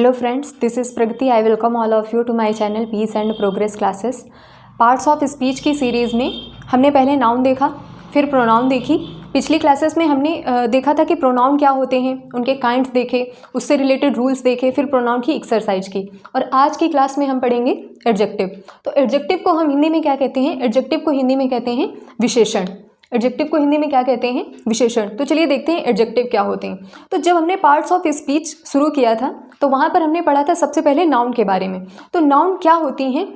Hello friends, this is Pragati. I welcome all of you to my channel Peace and Progress Classes. Parts of speech की series में हमने पहले noun देखा, फिर pronoun देखी। पिछली क्लासेस में हमने देखा था कि प्रोनाउन क्या होते हैं, उनके काइंड्स देखे, उससे रिलेटेड रूल्स देखे, फिर प्रोनाउन की एक्सरसाइज की। और आज की क्लास में हम पढ़ेंगे एडजेक्टिव। तो एडजेक्टिव को हम हिंदी में क्या कहते हैं? एडजेक्टिव को हिंदी में कहते हैं विशेषण। एडजेक्टिव को हिंदी में क्या कहते हैं? विशेषण। तो चलिए देखते हैं एडजेक्टिव क्या होते हैं। तो जब हमने पार्ट्स ऑफ स्पीच शुरू किया था तो वहाँ पर हमने पढ़ा था सबसे पहले नाउन के बारे में। तो नाउन क्या होती हैं?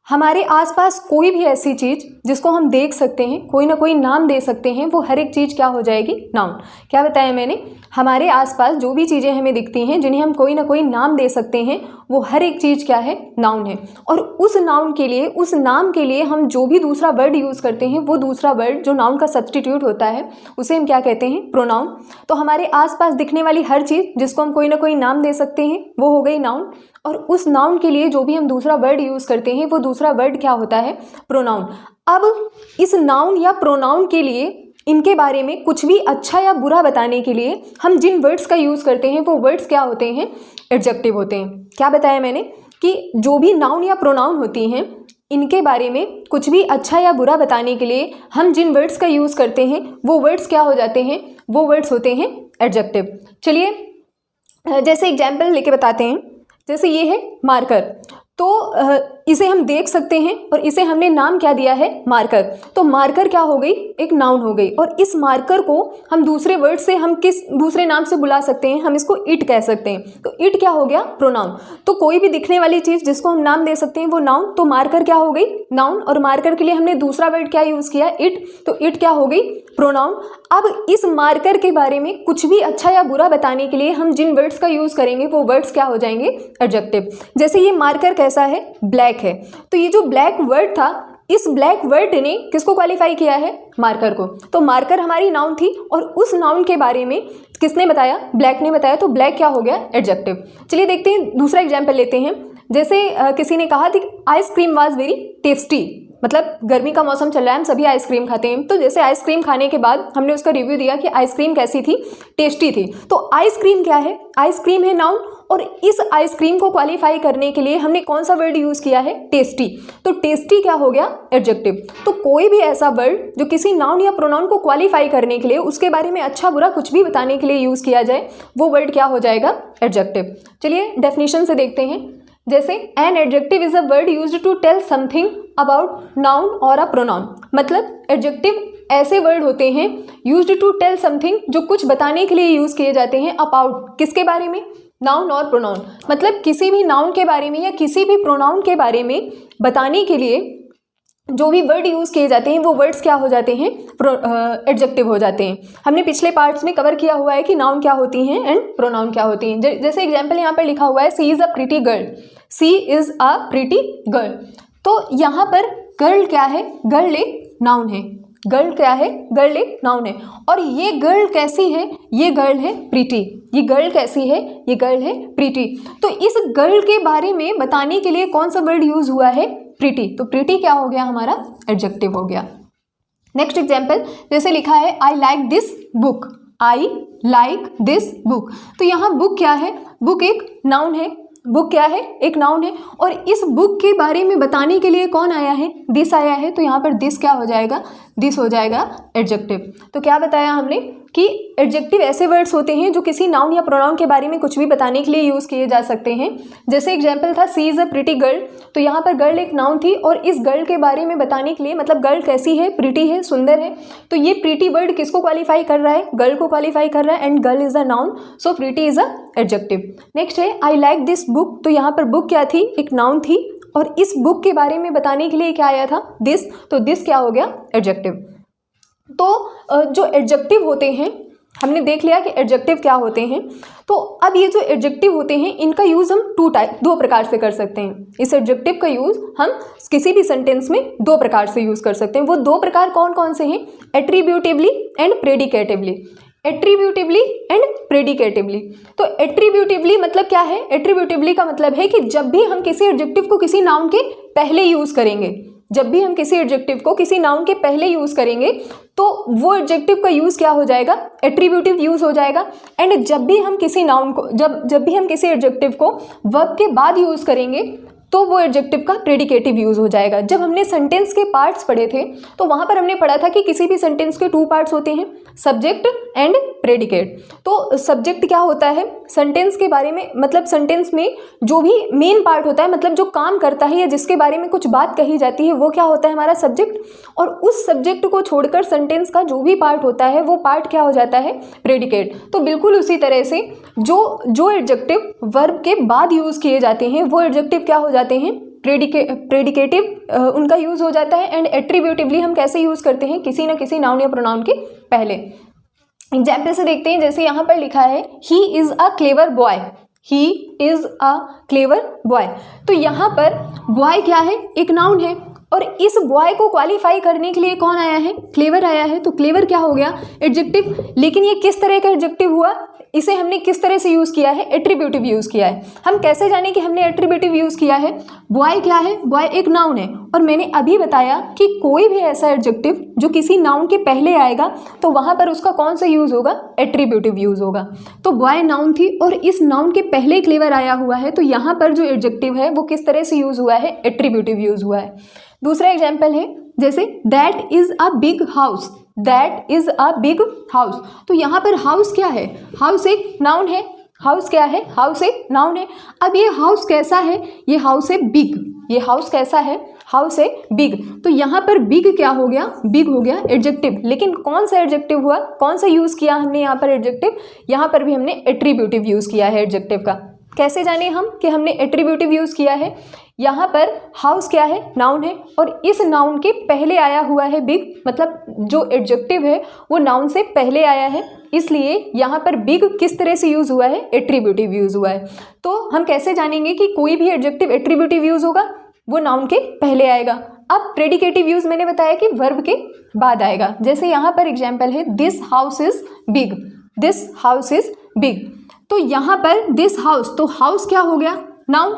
हमारे आसपास कोई भी ऐसी चीज़ जिसको हम देख सकते हैं, कोई ना कोई नाम दे सकते हैं, वो हर एक चीज़ क्या हो जाएगी? नाउन। क्या बताया मैंने? हमारे आसपास जो भी चीज़ें हमें दिखती हैं, जिन्हें हम कोई ना कोई नाम दे सकते हैं, वो हर एक चीज़ क्या है? नाउन है। और उस नाउन के लिए, उस नाम के लिए हम जो भी दूसरा वर्ड यूज़ करते हैं, वो दूसरा वर्ड जो नाउन का सब्स्टिट्यूट होता है, उसे हम क्या कहते हैं? प्रोनाउन। तो हमारे आसपास दिखने वाली हर चीज़ जिसको हम कोई ना कोई नाम दे सकते हैं, वो हो गई नाउन। और उस नाउन के लिए जो भी हम दूसरा वर्ड यूज़ करते हैं, वो दूसरा वर्ड क्या होता है? प्रोनाउन। अब इस नाउन या प्रोनाउन के लिए, इनके बारे में कुछ भी अच्छा या बुरा बताने के लिए हम जिन वर्ड्स का यूज़ करते हैं, वो वर्ड्स क्या होते हैं? एडजेक्टिव होते हैं। क्या बताया मैंने? कि जो भी नाउन या प्रोनाउन होती हैं, इनके बारे में कुछ भी अच्छा या बुरा बताने के लिए हम जिन वर्ड्स का यूज़ करते हैं, वो वर्ड्स क्या हो जाते हैं? वो वर्ड्स होते हैं एडजेक्टिव। चलिए जैसे एग्जाम्पल लेके बताते हैं। जैसे ये है मार्कर, तो इसे हम देख सकते हैं और इसे हमने नाम क्या दिया है? मार्कर। तो मार्कर क्या हो गई? एक नाउन हो गई। और इस मार्कर को हम दूसरे वर्ड से, हम किस दूसरे नाम से बुला सकते हैं? हम इसको इट कह सकते हैं। तो इट क्या हो गया? प्रोनाउन। तो कोई भी दिखने वाली चीज़ जिसको हम नाम दे सकते हैं, वो नाउन। तो मार्कर क्या हो गई? नाउन। और मार्कर के लिए हमने दूसरा वर्ड क्या यूज़ किया? इट। तो इट क्या हो गई? प्रोनाउन। अब इस मार्कर के बारे में कुछ भी अच्छा या बुरा बताने के लिए हम जिन वर्ड्स का यूज़ करेंगे, वो वर्ड्स क्या हो जाएंगे? एडजेक्टिव। जैसे ये मार्कर कैसा है? ब्लैक है। तो ये जो ब्लैक वर्ड था, इस ब्लैक वर्ड ने किसको क्वालिफाई किया है? मार्कर को। तो मार्कर हमारी नाउन थी और उस नाउन के बारे में किसने बताया? ब्लैक ने बताया। तो ब्लैक क्या हो गया? एडजेक्टिव। चलिए देखते हैं, दूसरा एग्जाम्पल लेते हैं। जैसे किसी ने कहा कि आइसक्रीम वाज वेरी टेस्टी। मतलब गर्मी का मौसम चल रहा है, हम सभी आइसक्रीम खाते हैं। तो जैसे आइसक्रीम खाने के बाद हमने उसका रिव्यू दिया कि आइसक्रीम कैसी थी? टेस्टी थी। तो आइसक्रीम क्या है? आइसक्रीम है नाउन। और इस आइसक्रीम को क्वालिफाई करने के लिए हमने कौन सा वर्ड यूज़ किया है? टेस्टी। तो टेस्टी क्या हो गया? एडजेक्टिव। तो कोई भी ऐसा वर्ड जो किसी नाउन या प्रोनाउन को क्वालिफाई करने के लिए, उसके बारे में अच्छा बुरा कुछ भी बताने के लिए यूज़ किया जाए, वो वर्ड क्या हो जाएगा? एडजेक्टिव। चलिए डेफिनेशन से देखते हैं। जैसे an adjective is a word used to tell something about noun और अ प्रोनाउन। मतलब एडजेक्टिव ऐसे वर्ड होते हैं यूज्ड टू टेल समथिंग, जो कुछ बताने के लिए यूज़ किए जाते हैं अबाउट, किसके बारे में? नाउन और प्रोनाउन। मतलब किसी भी नाउन के बारे में या किसी भी प्रोनाउन के बारे में बताने के लिए जो भी वर्ड यूज़ किए जाते हैं, वो वर्ड्स क्या हो जाते हैं? एडजेक्टिव हो जाते हैं। हमने पिछले पार्ट्स में कवर किया हुआ है कि नाउन क्या होती हैं एंड प्रोनाउन क्या होती हैं। जैसे एग्जाम्पल यहाँ पर लिखा हुआ है, she is a pretty girl. She is a pretty girl. तो यहाँ पर गर्ल क्या है? गर्ल एक नाउन है। गर्ल क्या है? गर्ल एक नाउन है। और ये गर्ल कैसी है? ये गर्ल है प्रीटी। ये गर्ल कैसी है? ये गर्ल है प्रीटी। तो इस गर्ल के बारे में बताने के लिए कौन सा वर्ड यूज हुआ है? प्रीटी। तो प्रीटी क्या हो गया? हमारा एडजेक्टिव हो गया। नेक्स्ट एग्जाम्पल, जैसे लिखा है I like this book. I like this book. तो यहाँ बुक क्या है? बुक एक नाउन है। बुक क्या है? एक नाउन है। और इस बुक के बारे में बताने के लिए कौन आया है? दिस आया है। तो यहाँ पर दिस क्या हो जाएगा? दिस हो जाएगा एडजेक्टिव। तो क्या बताया हमने कि एडजेक्टिव ऐसे वर्ड्स होते हैं जो किसी नाउन या प्रोनाउन के बारे में कुछ भी बताने के लिए यूज़ किए जा सकते हैं। जैसे एग्जाम्पल था सी इज़ अ प्रीटी गर्ल। तो यहाँ पर गर्ल एक नाउन थी और इस गर्ल के बारे में बताने के लिए, मतलब गर्ल कैसी है? प्रीटी है, सुंदर है। तो ये प्रीटी वर्ड किसको क्वालिफाई कर रहा है? गर्ल को क्वालिफाई कर रहा है। And girl is a noun, so pretty is a adjective. Next है आई लाइक दिस बुक। तो यहाँ पर बुक क्या थी? एक नाउन थी। और इस बुक के बारे में बताने के लिए क्या आया था? दिस। तो दिस क्या हो गया? एडजेक्टिव। तो जो एडजेक्टिव होते हैं, हमने देख लिया कि एडजेक्टिव क्या होते हैं। तो अब ये जो एडजेक्टिव होते हैं, इनका यूज़ हम दो प्रकार से कर सकते हैं। इस एडजेक्टिव का यूज़ हम किसी भी सेंटेंस में दो प्रकार से यूज़ कर सकते हैं। वो दो प्रकार कौन कौन से हैं? Attributively and predicatively. Attributively and predicatively. तो एट्रीब्यूटिवली मतलब क्या है? एट्रीब्यूटिवली का मतलब है कि जब भी हम किसी एडजेक्टिव को किसी नाउन के पहले यूज़ करेंगे, जब भी हम किसी एडजेक्टिव को किसी नाउन के पहले यूज़ करेंगे तो वो एडजेक्टिव का यूज़ क्या हो जाएगा, एट्रीब्यूटिव यूज़ हो जाएगा। एंड जब भी हम किसी नाउन को जब भी हम किसी एडजेक्टिव को वर्ब के बाद यूज़ करेंगे तो वो एडजेक्टिव का प्रेडिकेटिव यूज़ हो जाएगा। जब हमने सेंटेंस के पार्ट्स पढ़े थे तो वहाँ पर हमने पढ़ा था कि किसी भी सेंटेंस के 2 पार्ट्स होते हैं, सब्जेक्ट एंड प्रेडिकेट। तो सब्जेक्ट क्या होता है, सेंटेंस के बारे में, मतलब सेंटेंस में जो भी मेन पार्ट होता है, मतलब जो काम करता है या जिसके बारे में कुछ बात कही जाती है, वो क्या होता है, हमारा सब्जेक्ट। और उस सब्जेक्ट को छोड़कर सेंटेंस का जो भी पार्ट होता है वो पार्ट क्या हो जाता है, प्रेडिकेट। तो बिल्कुल उसी तरह से जो एडजेक्टिव वर्ब के बाद यूज़ किए जाते हैं वो एडजेक्टिव क्या हो जाते हैं, प्रेडिकेटिव उनका यूज़ हो जाता है। एंड एट्रीब्यूटिवली हम कैसे यूज़ करते हैं, किसी न किसी नाउन या प्रोनाउन के पहले। एग्जाम्पल से देखते हैं, जैसे यहाँ पर लिखा है he is a clever boy, he is a clever boy. तो यहाँ पर बॉय क्या है, एक नाउन है, और इस बॉय को क्वालिफाई करने के लिए कौन आया है, क्लेवर आया है। तो क्लेवर क्या हो गया, एडजेक्टिव। लेकिन ये किस तरह का एडजेक्टिव हुआ, इसे हमने किस तरह से यूज़ किया है, एट्रीब्यूटिव यूज़ किया है। हम कैसे जाने कि हमने एट्रीब्यूटिव यूज़ किया है, बॉय क्या है, बॉय एक नाउन है, और मैंने अभी बताया कि कोई भी ऐसा एडजेक्टिव जो किसी नाउन के पहले आएगा तो वहाँ पर उसका कौन सा यूज़ होगा, एट्रीब्यूटिव यूज़ होगा। तो बॉय नाउन थी और इस नाउन के पहले क्लेवर आया हुआ है, तो यहाँ पर जो एडजेक्टिव है वो किस तरह से यूज़ हुआ है, एट्रीब्यूटिव यूज़ हुआ है। दूसरा एग्जाम्पल है, जैसे that is a big house, that is a big house. तो यहाँ पर हाउस क्या है, हाउस एक नाउन है, हाउस क्या है, हाउस एक नाउन है। अब ये हाउस कैसा है, ये हाउस है बिग, ये हाउस कैसा है, हाउस है बिग। तो यहाँ पर बिग क्या हो गया, बिग हो गया एडजेक्टिव। लेकिन कौन सा एडजेक्टिव हुआ, कौन सा यूज़ किया हमने यहाँ पर एडजेक्टिव, यहाँ पर भी हमने एट्रीब्यूटिव यूज़ किया है एडजेक्टिव का। कैसे जाने हम कि हमने एट्रीब्यूटिव यूज़ किया है, यहाँ पर हाउस क्या है, नाउन है, और इस नाउन के पहले आया हुआ है बिग, मतलब जो एडजेक्टिव है वो नाउन से पहले आया है, इसलिए यहाँ पर बिग किस तरह से यूज़ हुआ है, एट्रीब्यूटिव यूज़ हुआ है। तो हम कैसे जानेंगे कि कोई भी एडजेक्टिव एट्रीब्यूटिव यूज़ होगा, वो नाउन के पहले आएगा। अब प्रेडिकेटिव यूज़ मैंने बताया कि वर्ब के बाद आएगा। जैसे यहाँ पर एग्जाम्पल है, this house is big, this house is big. तो यहाँ पर दिस हाउस, तो हाउस क्या हो गया, नाउन,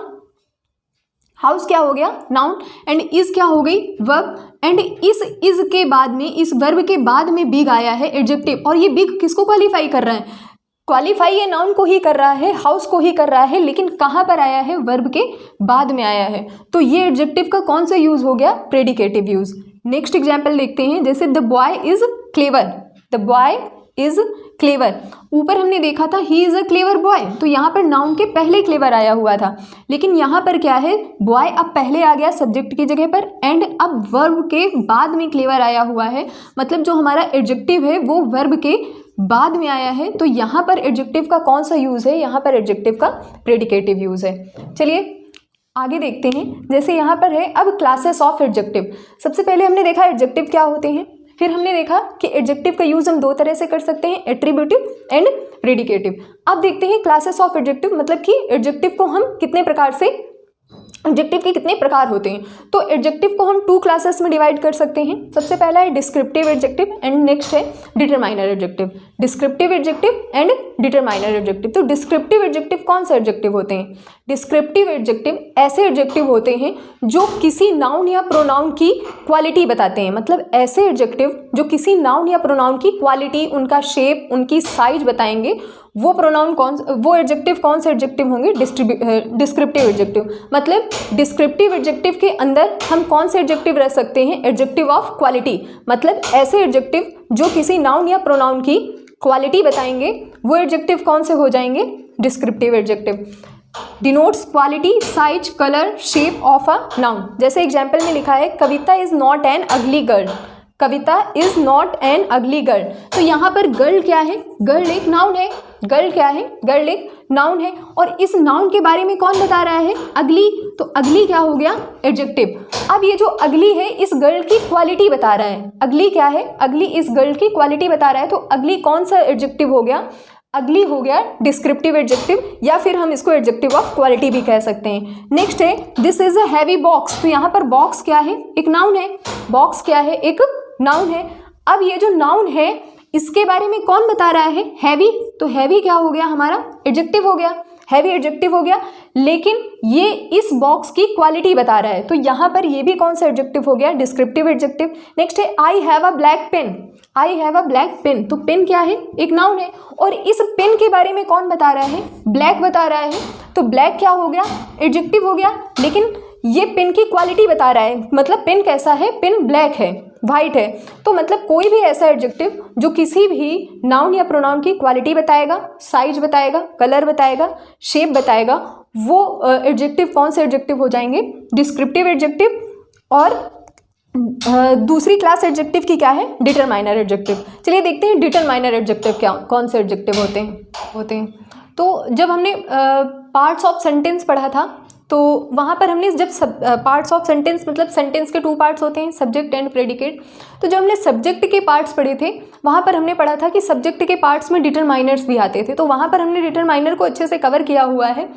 हाउस क्या हो गया, नाउन, एंड इज क्या हो गई, वर्ब। एंड इस इज के बाद में, इस वर्ब के बाद में बिग आया है एडजेक्टिव, और ये बिग किसको क्वालिफाई कर रहा है, क्वालिफाई ये नाउन को ही कर रहा है, हाउस को ही कर रहा है, लेकिन कहाँ पर आया है, वर्ब के बाद में आया है। तो ये एडजेक्टिव का कौन सा यूज हो गया, प्रेडिकेटिव यूज। नेक्स्ट एग्जाम्पल देखते हैं, जैसे the boy is clever, the boy is clever. ऊपर हमने देखा था he is a clever boy, तो यहाँ पर नाउन के पहले क्लेवर आया हुआ था, लेकिन यहाँ पर क्या है, बॉय अब पहले आ गया सब्जेक्ट की जगह पर, एंड अब वर्ब के बाद में क्लेवर आया हुआ है, मतलब जो हमारा एडजेक्टिव है वो वर्ब के बाद में आया है। तो यहाँ पर एडजेक्टिव का कौन सा यूज़ है, यहाँ पर एडजेक्टिव का प्रेडिकेटिव यूज़ है। चलिए आगे देखते हैं, जैसे यहाँ पर है अब क्लासेस ऑफ एडजेक्टिव। सबसे पहले हमने देखा एडजेक्टिव क्या होते हैं, फिर हमने देखा कि एडजेक्टिव का यूज़ हम 2 तरह से कर सकते हैं, एट्रीब्यूटिव एंड प्रेडिकेटिव। अब देखते हैं क्लासेस ऑफ एडजेक्टिव, मतलब कि एडजेक्टिव को हम कितने प्रकार से, एडजेक्टिव के कितने प्रकार होते हैं। तो एडजेक्टिव को हम 2 क्लासेस में डिवाइड कर सकते हैं। सबसे पहला है डिस्क्रिप्टिव एडजेक्टिव एंड नेक्स्ट है determiner adjective. Descriptive adjective and determiner adjective. तो डिस्क्रिप्टिव एडजेक्टिव कौन से एडजेक्टिव होते हैं, डिस्क्रिप्टिव एडजेक्टिव ऐसे एडजेक्टिव होते हैं जो किसी नाउन या प्रोनाउन की क्वालिटी बताते हैं, मतलब ऐसे एडजेक्टिव जो किसी नाउन या प्रोनाउन की क्वालिटी, उनका शेप, उनकी साइज बताएंगे। वो प्रोनाउन वो एडजेक्टिव कौन से एडजेक्टिव होंगे, डिस्क्रिप्टिव एडजेक्टिव। मतलब डिस्क्रिप्टिव एडजेक्टिव के अंदर हम कौन से एडजेक्टिव रह सकते हैं, एडजेक्टिव ऑफ क्वालिटी, मतलब ऐसे एडजेक्टिव जो किसी नाउन या प्रोनाउन की क्वालिटी बताएंगे, वो एडजेक्टिव कौन से हो जाएंगे, descriptive adjective. Denotes quality, size, colour, shape of a noun. जैसे एग्जाम्पल में लिखा है Kavita is not an ugly girl, Kavita is not an ugly girl. तो यहाँ पर गर्ल क्या है, गर्ल एक नाउन है, गर्ल क्या है, गर्ल एक नाउन है, और इस नाउन के बारे में कौन बता रहा है, अगली। तो अगली क्या हो गया, एडजेक्टिव। अब ये जो अगली है इस गर्ल की क्वालिटी बता रहा है, अगली क्या है, अगली इस गर्ल की क्वालिटी बता रहा है। तो अगली कौन सा एडजेक्टिव हो गया, अगली हो गया डिस्क्रिप्टिव एडजेक्टिव, या फिर हम इसको एडजेक्टिव ऑफ क्वालिटी भी कह सकते हैं। नेक्स्ट है this is a heavy box. तो यहाँ पर बॉक्स क्या है, एक नाउन है, बॉक्स क्या है, एक नाउन है। अब ये जो नाउन है इसके बारे में कौन बता रहा है, हैवी। तो हैवी क्या हो गया, हमारा एडजेक्टिव हो गया, हैवी एडजेक्टिव हो गया। लेकिन ये इस बॉक्स की क्वालिटी बता रहा है, तो यहाँ पर ये भी कौन सा एडजेक्टिव हो गया, डिस्क्रिप्टिव एडजेक्टिव। नेक्स्ट है I have a black pen, I have a black pen, तो पेन क्या है, एक नाउन है, और इस पेन के बारे में कौन बता रहा है, ब्लैक बता रहा है, तो ब्लैक क्या हो गया, एडजेक्टिव हो गया, लेकिन ये पेन की क्वालिटी बता रहा है, मतलब पेन कैसा है, पेन ब्लैक है, वाइट है, तो मतलब कोई भी ऐसा एडजेक्टिव जो किसी भी नाउन या प्रोनाउन की क्वालिटी बताएगा, साइज बताएगा, कलर बताएगा, शेप बताएगा, वो एडजेक्टिव कौन से एडजेक्टिव हो जाएंगे, डिस्क्रिप्टिव एडजेक्टिव। और दूसरी क्लास एडजेक्टिव की क्या है, डिटरमाइनर एडजेक्टिव। चलिए देखते हैं डिटरमाइनर एडजेक्टिव क्या, कौन से एडजेक्टिव होते हैं। तो जब हमने पार्ट्स ऑफ सेंटेंस पढ़ा था, तो वहाँ पर हमने जब पार्ट्स ऑफ सेंटेंस मतलब सेंटेंस के 2 पार्ट्स होते हैं, सब्जेक्ट एंड प्रेडिकेट, तो जब हमने सब्जेक्ट के पार्ट्स पढ़े थे वहाँ पर हमने पढ़ा था कि सब्जेक्ट के पार्ट्स में डिटरमाइनर्स भी आते थे, तो वहाँ पर हमने डिटरमाइनर को अच्छे से कवर किया हुआ है।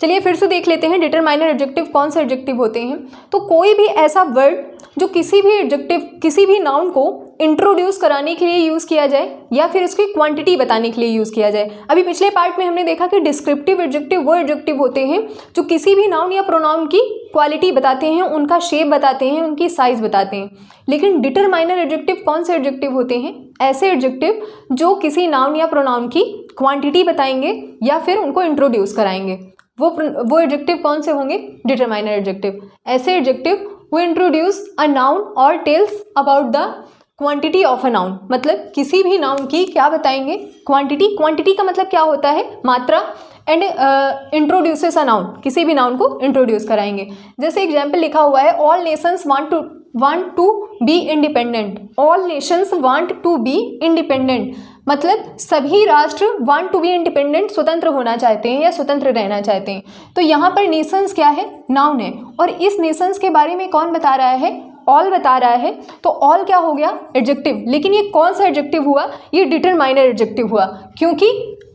चलिए फिर से देख लेते हैं डिटरमाइनर एडजेक्टिव कौन से एडजेक्टिव होते हैं। तो कोई भी ऐसा वर्ड जो किसी भी एडजेक्टिव, किसी भी नाउन को इंट्रोड्यूस कराने के लिए यूज़ किया जाए या फिर उसकी क्वांटिटी बताने के लिए यूज़ किया जाए। अभी पिछले पार्ट में हमने देखा कि डिस्क्रिप्टिव एडजेक्टिव वो एडजेक्टिव होते हैं जो किसी भी नाउन या प्रोनाउन की क्वालिटी बताते हैं, उनका शेप बताते हैं, उनकी साइज बताते हैं। लेकिन डिटरमाइनर एडजेक्टिव कौन से एडजेक्टिव होते हैं, ऐसे एडजेक्टिव जो किसी नाउन या प्रोनाउन की क्वांटिटी बताएंगे या फिर उनको इंट्रोड्यूस कराएंगे, वो एडजेक्टिव कौन से होंगे, डिटरमाइनर एडजेक्टिव। ऐसे एडजेक्टिव वो इंट्रोड्यूस अ नाउन और tells about the quantity of a noun, मतलब किसी भी नाउन की क्या बताएंगे, क्वांटिटी। क्वांटिटी का मतलब क्या होता है, मात्रा। एंड इंट्रोड्यूसेस अ नाउन, किसी भी नाउन को इंट्रोड्यूस कराएंगे। जैसे एग्जाम्पल लिखा हुआ है, all nations want to be independent, all nations want to be independent, मतलब सभी राष्ट्र वांट टू बी इंडिपेंडेंट, स्वतंत्र होना चाहते हैं या स्वतंत्र रहना चाहते हैं। तो यहाँ पर नेशंस क्या है, नाउन है, और इस नेशंस के बारे में कौन बता रहा है, ऑल बता रहा है, तो ऑल क्या हो गया, एडजेक्टिव। लेकिन ये कौन सा एडजेक्टिव हुआ, ये डिटरमाइनर एडजेक्टिव हुआ, क्योंकि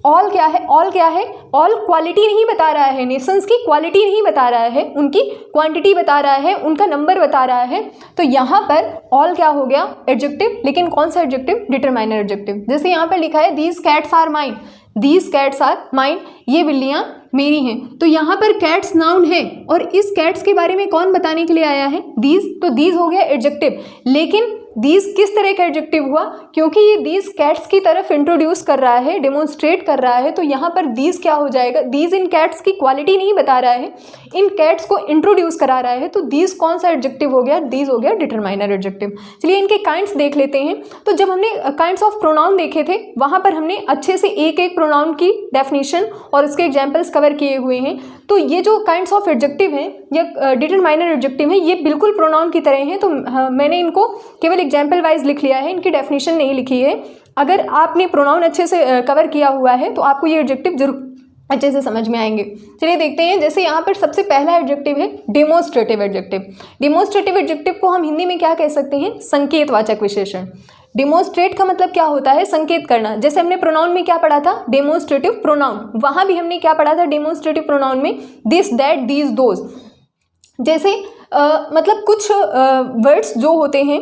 ऑल क्या है, ऑल क्या है, ऑल क्वालिटी नहीं बता रहा है, नेशंस की क्वालिटी नहीं बता रहा है, उनकी क्वांटिटी बता रहा है, उनका नंबर बता रहा है। तो यहाँ पर ऑल क्या हो गया, एडजेक्टिव, लेकिन कौन सा एडजेक्टिव, डिटरमाइनर एडजेक्टिव। जैसे यहाँ पर लिखा है these cats are mine, these cats are mine, ये बिल्लियाँ मेरी हैं, तो यहाँ पर कैट्स नाउन है और इस कैट्स के बारे में कौन बताने के लिए आया है, दीज, तो दीज हो गया एडजेक्टिव। लेकिन दीज किस तरह का एडजेक्टिव हुआ, क्योंकि ये दीज कैट्स की तरफ इंट्रोड्यूस कर रहा है, डेमोन्स्ट्रेट कर रहा है, तो यहाँ पर दीज क्या हो जाएगा, दीज इन कैट्स की क्वालिटी नहीं बता रहा है, इन कैट्स को इंट्रोड्यूस करा रहा है, तो दीज कौन सा एडजेक्टिव हो गया, दीज हो गया डिटरमाइनर एडजेक्टिव। चलिए इनके काइंड्स देख लेते हैं। तो जब हमने काइंड्स ऑफ प्रोनाउन देखे थे वहाँ पर हमने अच्छे से एक एक प्रोनाउन की डेफिनेशन और उसके एग्जाम्पल्स कवर किए हुए हैं। तो ये जो काइंड्स ऑफ एडजेक्टिव हैं या डिटरमाइनर एडजेक्टिव हैं, ये बिल्कुल प्रोनाउन की तरह हैं, तो मैंने इनको केवल एग्जाम्पल वाइज लिख लिया है, इनकी डेफिनेशन नहीं लिखी है। अगर आपने प्रोनाउन अच्छे से कवर किया हुआ है तो आपको ये एडजेक्टिव जरूर अच्छे से समझ में आएंगे। चलिए देखते हैं। जैसे यहाँ पर सबसे पहला एडजेक्टिव है डेमोन्स्ट्रेटिव एडजेक्टिव। डेमोन्स्ट्रेटिव एडजेक्टिव को हम हिंदी में क्या कह सकते हैं, संकेतवाचक विशेषण। डेमोन्स्ट्रेट का मतलब क्या होता है, संकेत करना। जैसे हमने प्रोनाउन में क्या पढ़ा था, डेमोन्स्ट्रेटिव प्रोनाउन, वहाँ भी हमने क्या पढ़ा था डेमोन्स्ट्रेटिव प्रोनाउन में, दिस दैट दीज दोज। जैसे मतलब कुछ वर्ड्स जो होते हैं,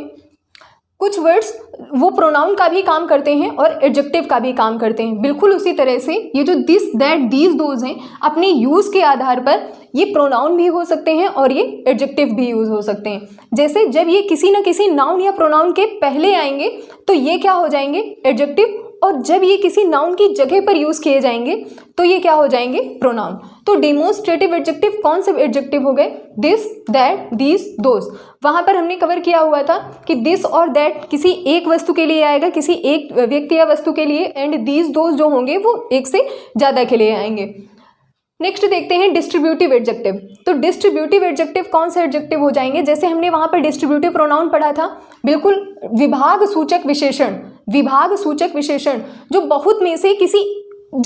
कुछ वर्ड्स वो प्रोनाउन का भी काम करते हैं और एडजेक्टिव का भी काम करते हैं। बिल्कुल उसी तरह से ये जो दिस दैट दीज दोज हैं, अपने यूज़ के आधार पर ये प्रोनाउन भी हो सकते हैं और ये एडजेक्टिव भी यूज़ हो सकते हैं। जैसे जब ये किसी न किसी नाउन या प्रोनाउन के पहले आएंगे तो ये क्या हो जाएंगे, एडजेक्टिव, और जब ये किसी नाउन की जगह पर यूज़ किए जाएंगे तो ये क्या हो जाएंगे, प्रोनाउन। तो डेमोन्स्ट्रेटिव एडजेक्टिव कौन से एडजेक्टिव हो गए, दिस दैट दीज दोज। वहाँ पर हमने कवर किया हुआ था कि दिस और दैट किसी एक वस्तु के लिए आएगा, किसी एक व्यक्ति या वस्तु के लिए, एंड दीज दोज जो होंगे वो एक से ज़्यादा के लिए आएंगे। नेक्स्ट देखते हैं डिस्ट्रीब्यूटिव एडजेक्टिव। तो डिस्ट्रीब्यूटिव एडजेक्टिव कौन से एडजेक्टिव हो जाएंगे, जैसे हमने वहाँ पर डिस्ट्रीब्यूटिव प्रोनाउन पढ़ा था, बिल्कुल विभाग सूचक विशेषण, विभाग सूचक विशेषण जो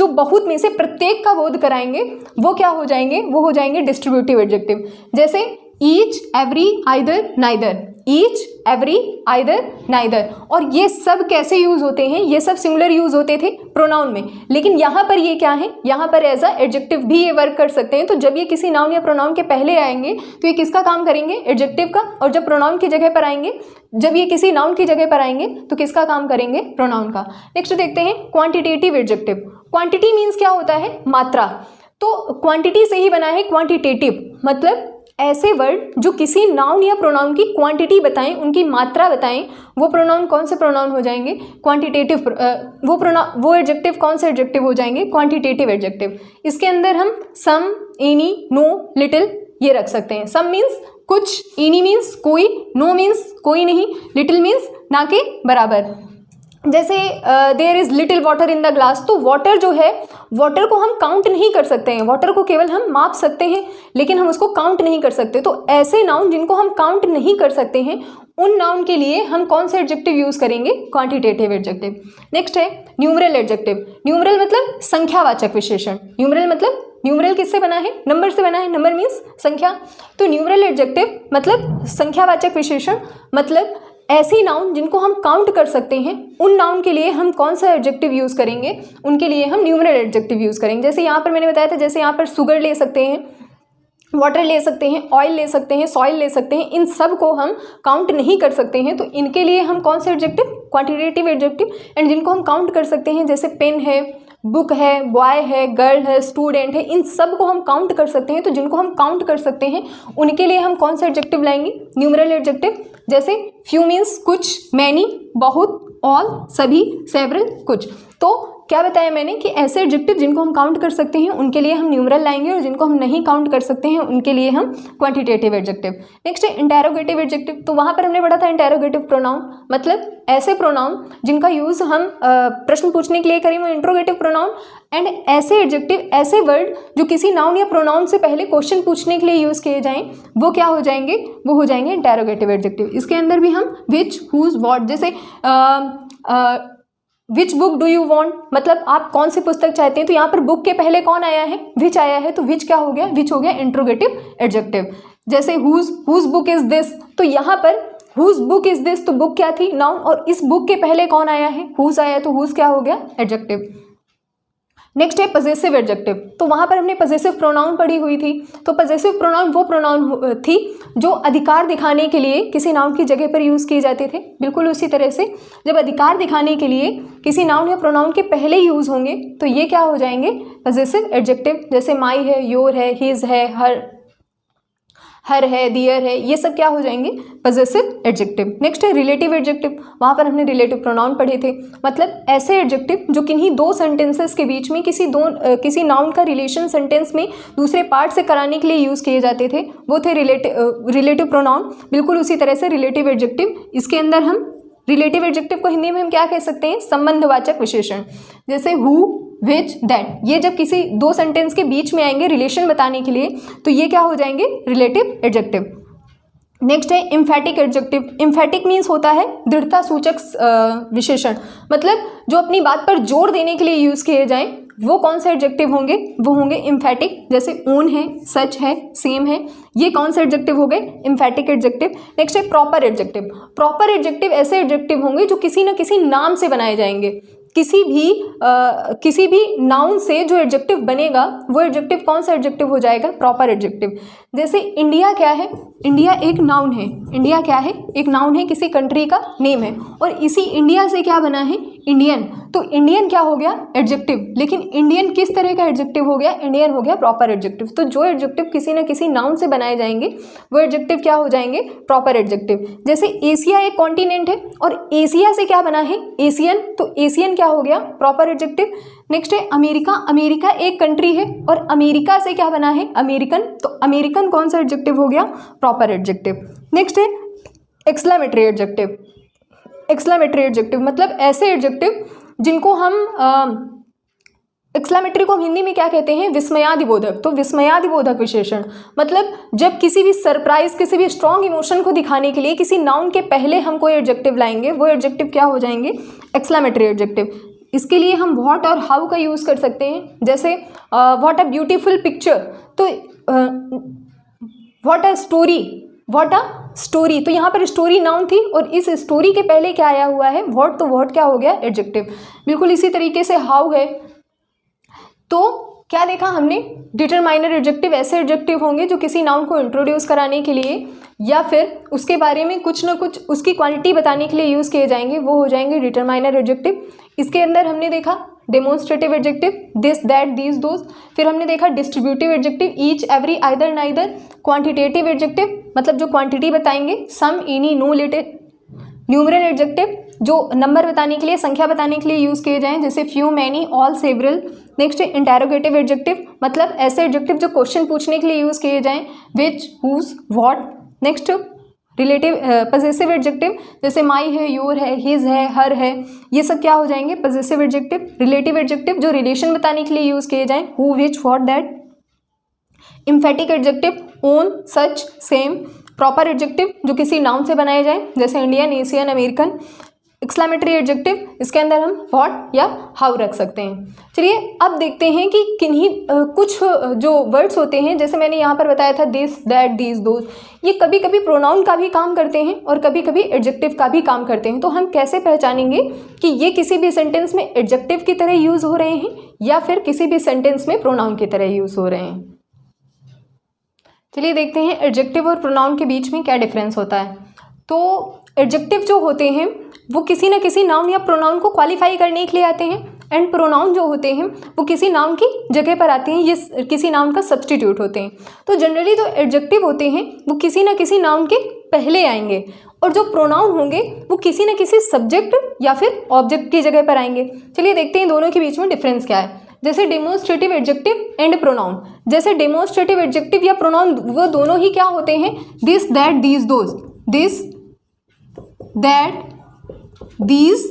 बहुत में से प्रत्येक का बोध कराएंगे, वो क्या हो जाएंगे, वो हो जाएंगे डिस्ट्रीब्यूटिव एडजेक्टिव। जैसे each, every, either, neither, each, every, either, neither. और ये सब कैसे यूज होते हैं, ये सब सिंगुलर यूज होते थे प्रोनाउन में, लेकिन यहाँ पर ये क्या है, यहाँ पर एज अ एडजेक्टिव भी ये वर्क कर सकते हैं। तो जब ये किसी नाउन या प्रोनाउन के पहले आएंगे तो ये किसका काम करेंगे, एडजेक्टिव का, और जब प्रोनाउन की जगह पर आएंगे, जब ये किसी नाउन की जगह पर आएंगे तो किसका काम करेंगे, प्रोनाउन का। नेक्स्ट देखते हैं क्वांटिटेटिव एडजेक्टिव। क्वांटिटी मीन्स क्या होता है, मात्रा। तो क्वांटिटी से ही बना है क्वांटिटेटिव, मतलब ऐसे वर्ड जो किसी नाउन या प्रोनाउन की क्वांटिटी बताएं, उनकी मात्रा बताएं, वो प्रोनाउन कौन से प्रोनाउन हो जाएंगे? क्वांटिटेटिव। वो एडजेक्टिव कौन से एडजेक्टिव हो जाएंगे? Quantitative adjective. इसके अंदर हम सम, एनी, नो, लिटिल ये रख सकते हैं। सम मीन्स कुछ, एनी मीन्स कोई, नो मीन्स कोई नहीं, लिटिल मीन्स ना के बराबर। जैसे there is little water in the glass, तो वाटर जो है, वाटर को हम काउंट नहीं कर सकते हैं, वाटर को केवल हम माप सकते हैं लेकिन हम उसको काउंट नहीं कर सकते। तो ऐसे नाउन जिनको हम काउंट नहीं कर सकते हैं, उन नाउन के लिए हम कौन से एडजेक्टिव यूज़ करेंगे? Quantitative adjective. नेक्स्ट है न्यूमरल एडजेक्टिव। न्यूमरल मतलब संख्यावाचक विशेषण। न्यूमरल मतलब, न्यूमरल किससे बना है? नंबर से बना है। नंबर मीन्स संख्या। तो न्यूमरल एडजेक्टिव मतलब संख्यावाचक विशेषण, मतलब ऐसी नाउन जिनको हम काउंट कर सकते हैं, उन नाउन के लिए हम कौन सा एडजेक्टिव यूज़ करेंगे? उनके लिए हम न्यूमरल एडजेक्टिव यूज़ करेंगे। जैसे यहाँ पर मैंने बताया था, जैसे यहाँ पर शुगर ले सकते हैं, वाटर ले सकते हैं, ऑयल ले सकते हैं, सॉइल ले सकते हैं, इन सब को हम काउंट नहीं कर सकते हैं, तो इनके लिए हम कौन सा एडजेक्टिव? Quantitative adjective. एंड जिनको हम काउंट कर सकते हैं, जैसे पेन है, बुक है, बॉय है, गर्ल है, स्टूडेंट है, इन सब को हम काउंट कर सकते हैं, तो जिनको हम काउंट कर सकते हैं उनके लिए हम कौन सा एडजेक्टिव लाएंगे? Numeral adjective. जैसे फ्यू मीन्स कुछ, मैनी बहुत, ऑल सभी, सेवरल कुछ। तो क्या बताया मैंने कि ऐसे एडजेक्टिव जिनको हम काउंट कर सकते हैं उनके लिए हम न्यूमरल लाएंगे, और जिनको हम नहीं काउंट कर सकते हैं उनके लिए हम क्वांटिटेटिव एडजेक्टिव। नेक्स्ट है इंटेरोगेटिव एडजेक्टिव। तो वहाँ पर हमने पढ़ा था इंटेरोगेटिव प्रोनाउन, मतलब ऐसे प्रोनाउन जिनका यूज़ हम प्रश्न पूछने के लिए करें, वो इंट्रोगेटिव प्रोनाउन। एंड ऐसे एडजेक्टिव, ऐसे वर्ड जो किसी नाउन या प्रोनाउन से पहले क्वेश्चन पूछने के लिए यूज़ किए जाएं, वो क्या हो जाएंगे? वो हो जाएंगे इंटेरोगेटिव एडजेक्टिव। इसके अंदर भी हम विच, हुज, व्हाट, जैसे which book do you want, मतलब आप कौन सी पुस्तक चाहते हैं, तो यहाँ पर बुक के पहले कौन आया है? विच आया है, तो विच क्या हो गया? विच हो गया इंट्रोगेटिव एडजेक्टिव। जैसे हुज बुक इज दिस, तो यहाँ पर हुज बुक इज दिस, तो बुक क्या थी? नाउन, और इस बुक के पहले कौन आया है? हुज आया, तो हुज क्या हो गया? एडजेक्टिव। नेक्स्ट है पजेसिव एडजेक्टिव। तो वहाँ पर हमने पजेसिव प्रोनाउन पढ़ी हुई थी। तो पजेसिव प्रोनाउन वो प्रोनाउन थी जो अधिकार दिखाने के लिए किसी नाउन की जगह पर यूज़ किए जाते थे। बिल्कुल उसी तरह से जब अधिकार दिखाने के लिए किसी नाउन या प्रोनाउन के पहले यूज़ होंगे तो ये क्या हो जाएंगे? Possessive adjective. जैसे माई है, योर है, हिज है, हर है, दियर है, ये सब क्या हो जाएंगे? Possessive adjective. नेक्स्ट है रिलेटिव एडजेक्टिव। वहाँ पर हमने रिलेटिव प्रोनाउन पढ़े थे, मतलब ऐसे एडजेक्टिव जो किन्हीं दो सेंटेंसेस के बीच में किसी नाउन का रिलेशन सेंटेंस में दूसरे पार्ट से कराने के लिए यूज़ किए जाते थे, वो थे रिलेटिव प्रोनाउन। बिल्कुल उसी तरह से रिलेटिव एडजेक्टिव, इसके अंदर हम रिलेटिव एडजेक्टिव को हिंदी में हम क्या कह सकते हैं? संबंधवाचक विशेषण। जैसे हु, विच, दैट, ये जब किसी दो सेंटेंस के बीच में आएंगे रिलेशन बताने के लिए, तो ये क्या हो जाएंगे? Relative adjective. नेक्स्ट है इम्फेटिक एडजेक्टिव। इम्फेटिक मीन्स होता है दृढ़ता सूचक विशेषण, मतलब जो अपनी बात पर जोर देने के लिए यूज़ किए जाएं, वो कौन से एडजेक्टिव होंगे? वो होंगे इम्फेटिक। जैसे ओन है, सच है, सेम है, ये कौन से एडजेक्टिव हो गए? Emphatic adjective. नेक्स्ट है प्रॉपर एडजेक्टिव। प्रॉपर एडजेक्टिव ऐसे एडजेक्टिव होंगे जो किसी न किसी नाम से बनाए जाएंगे। किसी भी नाउन से जो एडजेक्टिव बनेगा वो एडजेक्टिव कौन सा एडजेक्टिव हो जाएगा? Proper adjective. जैसे इंडिया क्या है? इंडिया एक नाउन है। इंडिया क्या है? एक नाउन है, किसी कंट्री का नेम है, और इसी इंडिया से क्या बना है? इंडियन। तो इंडियन क्या हो गया? एडजेक्टिव। लेकिन इंडियन किस तरह का एडजेक्टिव हो गया? इंडियन हो गया प्रॉपर एडजेक्टिव। तो जो एडजेक्टिव किसी न किसी नाउन से बनाए जाएंगे वो एडजेक्टिव क्या हो जाएंगे? Proper adjective. जैसे एशिया एक कॉन्टिनेंट है और एशिया से क्या बना है? एशियन, तो एशियन क्या हो गया? Proper adjective. नेक्स्ट है अमेरिका। अमेरिका एक कंट्री है और अमेरिका से क्या बना है? अमेरिकन, तो अमेरिकन कौन सा एडजेक्टिव हो गया? Proper adjective. नेक्स्ट है एक्सक्लेमेटरी एडजेक्टिव। एक्सक्लेमेटरी एडजेक्टिव मतलब ऐसे एडजेक्टिव जिनको हम एक्सक्लेमेटरी को हम हिंदी में क्या कहते हैं? विस्मयादिबोधक। तो विस्मयादिबोधक विशेषण मतलब जब किसी भी सरप्राइज, किसी भी स्ट्रॉन्ग इमोशन को दिखाने के लिए किसी नाउन के पहले हम कोई एडजेक्टिव लाएंगे, वो एडजेक्टिव क्या हो जाएंगे? Exclamatory adjective. इसके लिए हम व्हाट और हाउ का यूज़ कर सकते हैं। जैसे व्हाट अ ब्यूटीफुल पिक्चर, तो what a story, what a story, तो यहाँ पर स्टोरी नाउन थी और इस स्टोरी के पहले क्या आया हुआ है? व्हाट, तो व्हाट क्या हो गया? एडजेक्टिव। बिल्कुल इसी तरीके से हाउ है, तो क्या देखा हमने? डिटरमाइनर एडजेक्टिव ऐसे एडजेक्टिव होंगे जो किसी नाउन को इंट्रोड्यूस कराने के लिए या फिर उसके बारे में कुछ ना कुछ उसकी क्वांटिटी बताने के लिए यूज़ किए जाएंगे, वो हो जाएंगे डिटरमाइनर एडजेक्टिव। इसके अंदर हमने देखा demonstrative adjective, this that these those. फिर हमने देखा distributive adjective, each every either neither. Quantitative adjective मतलब जो क्वांटिटी बताएंगे, some any no little. Numeral adjective जो नंबर बताने के लिए, संख्या बताने के लिए यूज़ किए जाएं, जैसे few, many, all, several. Next interrogative adjective मतलब ऐसे एडजेक्टिव जो क्वेश्चन पूछने के लिए यूज़ किए जाएं, which, whose, what. Next relative possessive adjective जैसे माई है, योर है, हिज है, हर है, ये सब क्या हो जाएंगे, पजेसिव एडजेक्टिव। रिलेटिव एडजेक्टिव जो रिलेशन बताने के लिए यूज़ किए जाएं, who, which, what, that. Emphatic adjective own, such, same. Proper adjective जो किसी नाउन से बनाए जाएं, जैसे Indian, Asian, American. Exclamatory adjective इसके अंदर हम व्हाट या हाउ रख सकते हैं। चलिए अब देखते हैं कि किन्हीं कुछ जो वर्ड्स होते हैं, जैसे मैंने यहाँ पर बताया था दिस, दैट, दीज, दोज, ये कभी कभी प्रोनाउन का भी काम करते हैं और कभी कभी एडजेक्टिव का भी काम करते हैं। तो हम कैसे पहचानेंगे कि ये किसी भी सेंटेंस में एडजेक्टिव की तरह यूज़ हो रहे हैं या फिर किसी भी सेंटेंस में प्रोनाउन की तरह यूज़ हो रहे हैं। चलिए देखते हैं एडजेक्टिव और प्रोनाउन के बीच में क्या डिफरेंस होता है। तो एडजेक्टिव जो होते हैं वो किसी न किसी नाउन या प्रोनाउन को क्वालिफाई करने के लिए आते हैं, एंड प्रोनाउन जो होते हैं वो किसी नाउन की जगह पर आते हैं, ये किसी नाउन का सब्स्टिट्यूट होते हैं। तो जनरली जो एडजेक्टिव होते हैं वो किसी न किसी नाउन के पहले आएंगे, और जो प्रोनाउन होंगे वो किसी न किसी सब्जेक्ट या फिर ऑब्जेक्ट की जगह पर आएंगे। चलिए देखते हैं दोनों के बीच में डिफरेंस क्या है। जैसे डेमोन्स्ट्रेटिव एडजेक्टिव एंड प्रोनाउन, जैसे डेमोन्स्ट्रेटिव एडजेक्टिव या प्रोनाउन वो दोनों ही क्या होते हैं, this, that, these, those. This, that, these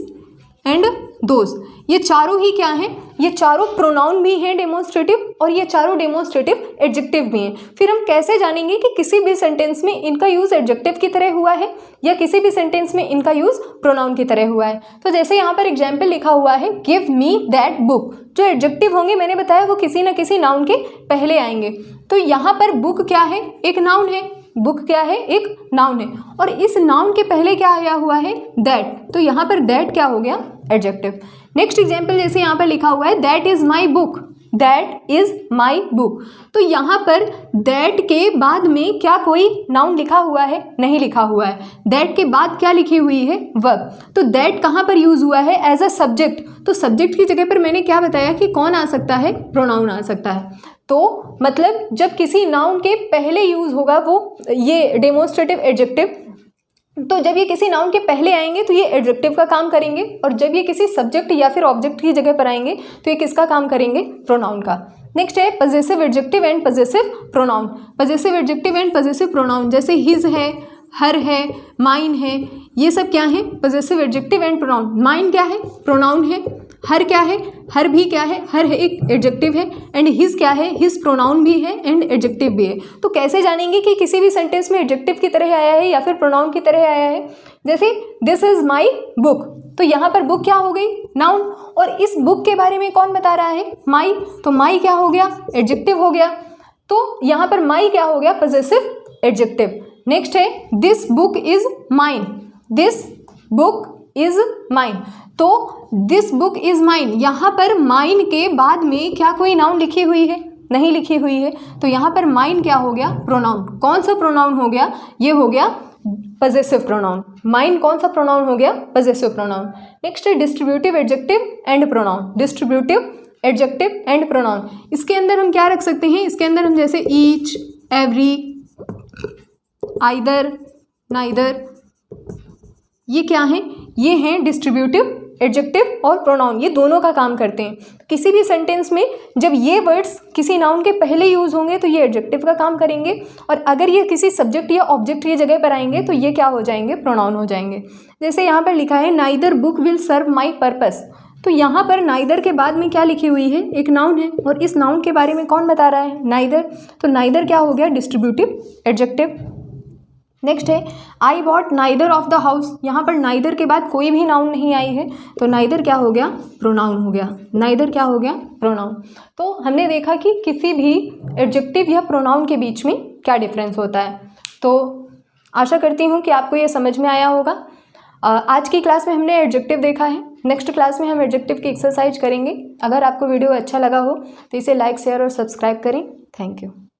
and those, ये चारों ही क्या हैं, ये चारों प्रोनाउन भी हैं डेमोन्स्ट्रेटिव, और ये चारों डेमोन्स्ट्रेटिव एडजेक्टिव भी हैं। फिर हम कैसे जानेंगे कि किसी भी सेंटेंस में इनका यूज़ एडजेक्टिव की तरह हुआ है या किसी भी सेंटेंस में इनका यूज़ प्रोनाउन की तरह हुआ है। तो जैसे यहाँ पर एग्जाम्पल लिखा हुआ है, गिव मी दैट बुक, जो एडजेक्टिव होंगे मैंने बताया वो किसी न किसी नाउन के पहले आएंगे। तो यहाँ पर बुक क्या है, एक नाउन है, बुक क्या है, एक नाउन है, और इस नाउन के पहले क्या आया हुआ है, दैट, तो यहाँ पर दैट क्या हो गया, एडजेक्टिव। नेक्स्ट एग्जाम्पल जैसे यहाँ पर लिखा हुआ है, that is my book, that is my book, तो यहाँ पर दैट के बाद में क्या कोई नाउन लिखा हुआ है, नहीं लिखा हुआ है। दैट के बाद क्या लिखी हुई है, वर्ब। तो दैट कहाँ पर यूज हुआ है, एज अ सब्जेक्ट, तो सब्जेक्ट की जगह पर मैंने क्या बताया कि कौन आ सकता है, प्रोनाउन आ सकता है। तो मतलब जब किसी नाउन के पहले यूज होगा वो ये डेमोन्स्ट्रेटिव एडजेक्टिव, तो जब ये किसी नाउन के पहले आएंगे तो ये एडजेक्टिव का काम करेंगे, और जब ये किसी सब्जेक्ट या फिर ऑब्जेक्ट की जगह पर आएंगे तो ये किसका काम करेंगे, प्रोनाउन का। नेक्स्ट है possessive adjective and possessive pronoun. Possessive adjective and possessive pronoun, जैसे हिज है, हर है, माइन है, ये सब क्या है, possessive adjective and pronoun. Mine क्या है, प्रोनाउन है। हर क्या है, हर भी क्या है, हर है एक एडजेक्टिव है। एंड हिज क्या है, हिज प्रोनाउन भी है एंड एडजेक्टिव भी है। तो कैसे जानेंगे कि किसी भी सेंटेंस में एडजेक्टिव की तरह आया है या फिर प्रोनाउन की तरह आया है। जैसे दिस इज माई बुक, तो यहाँ पर बुक क्या हो गई, नाउन, और इस बुक के बारे में कौन बता रहा है, माई, तो माई क्या हो गया, एडजेक्टिव हो गया। तो यहाँ पर माई क्या हो गया, पजेसिव एडजेक्टिव। नेक्स्ट है this book is mine, this book is mine, तो दिस बुक इज माइन, यहाँ पर माइन के बाद में क्या कोई नाउन लिखी हुई है, नहीं लिखी हुई है, तो यहाँ पर माइन क्या हो गया, प्रोनाउन। कौन सा प्रोनाउन हो गया, ये हो गया पजेसिव प्रोनाउन। माइन कौन सा प्रोनाउन हो गया, पजेसिव प्रोनाउन। नेक्स्ट है distributive adjective and pronoun. Distributive adjective and pronoun, इसके अंदर हम क्या रख सकते हैं, इसके अंदर हम जैसे ईच, एवरी, आइदर, नाइदर, ये क्या हैं, ये हैं डिस्ट्रीब्यूटिव एडजेक्टिव और प्रोनाउन, ये दोनों का काम करते हैं। किसी भी सेंटेंस में जब ये वर्ड्स किसी नाउन के पहले यूज होंगे तो ये एडजेक्टिव का काम करेंगे, और अगर ये किसी सब्जेक्ट या ऑब्जेक्ट की जगह पर आएंगे तो ये क्या हो जाएंगे, प्रोनाउन हो जाएंगे। जैसे यहाँ पर लिखा है neither book will serve my purpose, तो यहाँ पर नाइदर के बाद में क्या लिखी हुई है, एक नाउन है, और इस नाउन के बारे में कौन बता रहा है, नाइदर, तो नाइदर क्या हो गया, डिस्ट्रीब्यूटिव एडजेक्टिव। नेक्स्ट है I bought neither of the house, यहाँ पर नाइदर के बाद कोई भी नाउन नहीं आई है, तो नाइदर क्या हो गया, प्रोनाउन हो गया। नाइदर क्या हो गया, प्रोनाउन। तो हमने देखा कि किसी भी एडजेक्टिव या प्रोनाउन के बीच में क्या डिफरेंस होता है। तो आशा करती हूँ कि आपको ये समझ में आया होगा। आज की क्लास में हमने एडजेक्टिव देखा है, नेक्स्ट क्लास में हम एडजेक्टिव की एक्सरसाइज करेंगे। अगर आपको वीडियो अच्छा लगा हो तो इसे लाइक, शेयर और सब्सक्राइब करें। Thank you.